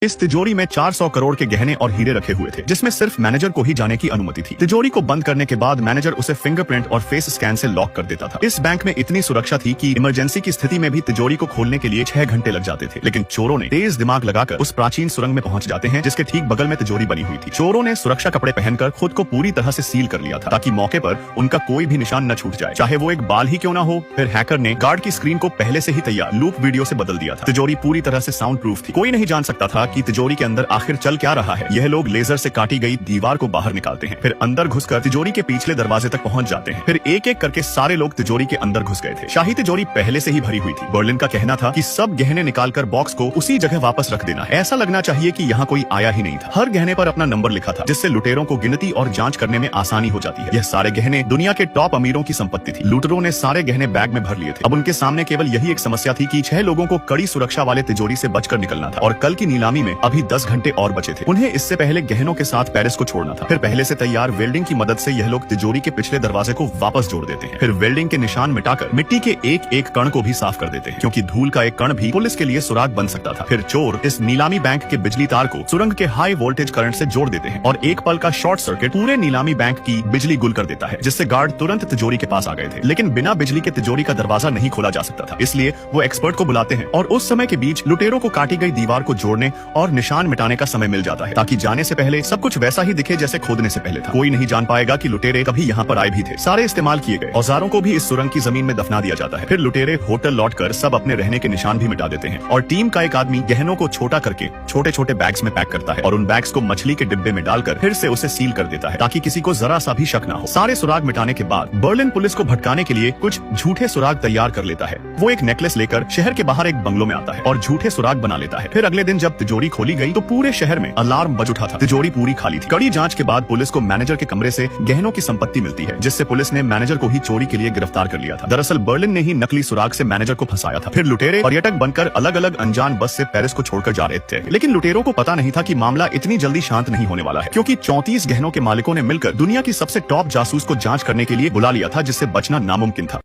इस तिजोरी में 400 करोड़ के गहने और हीरे रखे हुए थे, जिसमें सिर्फ मैनेजर को ही जाने की अनुमति थी। तिजोरी को बंद करने के बाद मैनेजर उसे फिंगरप्रिंट और फेस स्कैन से लॉक कर देता था। इस बैंक में इतनी सुरक्षा थी कि इमरजेंसी की स्थिति में भी तिजोरी को खोलने के लिए 6 घंटे लग जाते थे। लेकिन चोरों ने तेज दिमाग लगाकर उस प्राचीन सुरंग में पहुंच जाते हैं, जिसके ठीक बगल में तिजोरी बनी हुई थी। चोरों ने सुरक्षा कपड़े पहनकर खुद को पूरी तरह से सील कर लिया था, ताकि मौके पर उनका कोई भी निशान न छूट जाए, चाहे वो एक बाल ही क्यों ना हो। फिर हैकर ने गार्ड की स्क्रीन को पहले से ही तैयार लूप वीडियो से बदल दिया था। तिजोरी पूरी तरह से साउंड प्रूफ थी। कोई नहीं जान सकता था कि तिजोरी के अंदर आखिर चल क्या रहा है। यह लोग लेजर से काटी गई दीवार को बाहर निकालते हैं, फिर अंदर घुसकर तिजोरी के पिछले दरवाजे तक पहुंच जाते हैं। फिर एक एक करके सारे लोग तिजोरी के अंदर घुस गए थे। शाही तिजोरी पहले से ही भरी हुई थी। बर्लिन का कहना था कि सब गहने निकालकर बॉक्स को उसी जगह वापस रख देना है। ऐसा लगना चाहिए कि यहाँ कोई आया ही नहीं था। हर गहने पर अपना नंबर लिखा था, जिससे लुटेरों को गिनती और जांच करने में आसानी हो जाती है। यह सारे गहने दुनिया के टॉप अमीरों की संपत्ति थी। लुटेरों ने सारे गहने बैग में भर लिए थे। अब उनके सामने केवल यही एक समस्या थी कि 6 लोगों को कड़ी सुरक्षा वाले तिजोरी से बचकर निकलना था, और कल की नीलामी में अभी 10 घंटे और बचे थे। उन्हें इससे पहले गहनों के साथ पेरिस को छोड़ना था। फिर पहले से तैयार वेल्डिंग की मदद से यह लोग तिजोरी के पिछले दरवाजे को वापस जोड़ देते हैं। फिर वेल्डिंग के निशान मिटाकर मिट्टी के एक एक कण को भी साफ कर देते हैं, क्योंकि धूल का एक कण भी पुलिस के लिए सुराग बन सकता था। फिर चोर इस नीलामी बैंक के बिजली तार को सुरंग के हाई वोल्टेज करंट से जोड़ देते हैं, और एक पल का शॉर्ट सर्किट पूरे नीलामी बैंक की बिजली गुल कर देता है, जिससे गार्ड तुरंत तिजोरी के पास आ गए थे। लेकिन बिना बिजली के तिजोरी का दरवाजा नहीं खोला जा सकता था, इसलिए वो एक्सपर्ट को बुलाते हैं, और उस समय के बीच लुटेरों को काटी गई दीवार को जोड़ने और निशान मिटाने का समय मिल जाता है, ताकि जाने से पहले सब कुछ वैसा ही दिखे जैसे खोदने से पहले था। कोई नहीं जान पाएगा कि लुटेरे कभी यहाँ पर आए भी थे। सारे इस्तेमाल किए गए औजारों को भी इस सुरंग की जमीन में दफना दिया जाता है। फिर लुटेरे होटल लौटकर सब अपने रहने के निशान भी मिटा देते हैं, और टीम का एक आदमी गहनों को छोटा करके छोटे छोटे बैग्स में पैक करता है, और उन बैग्स को मछली के डिब्बे में डालकर फिर से उसे सील कर देता है, ताकि किसी को जरा सा भी शक ना हो। सारे सुराग मिटाने के बाद बर्लिन पुलिस को भटकाने के लिए कुछ झूठे सुराग तैयार कर लेता है। वो एक नेकलेस लेकर शहर के बाहर एक बंगलो में आता है और झूठे सुराग बना लेता है। फिर अगले दिन जब तिजोरी खोली गई तो पूरे शहर में अलार्म बज उठा था। तिजोरी पूरी खाली थी। कड़ी जांच के बाद पुलिस को मैनेजर के कमरे से गहनों की संपत्ति मिलती है, जिससे पुलिस ने मैनेजर को ही चोरी के लिए गिरफ्तार कर लिया था। दरअसल बर्लिन ने ही नकली सुराग से मैनेजर को फंसाया था। फिर लुटेरे पर्यटक बनकर अलग अलग अनजान बस से पेरिस को छोड़कर जा रहे थे। लेकिन लुटेरों को पता नहीं था कि मामला इतनी जल्दी शांत नहीं होने वाला है, क्योंकि 34 गहनों के मालिकों ने मिलकर दुनिया की सबसे टॉप जासूस को जांच करने के लिए बुला लिया था, जिससे बचना नामुमकिन था।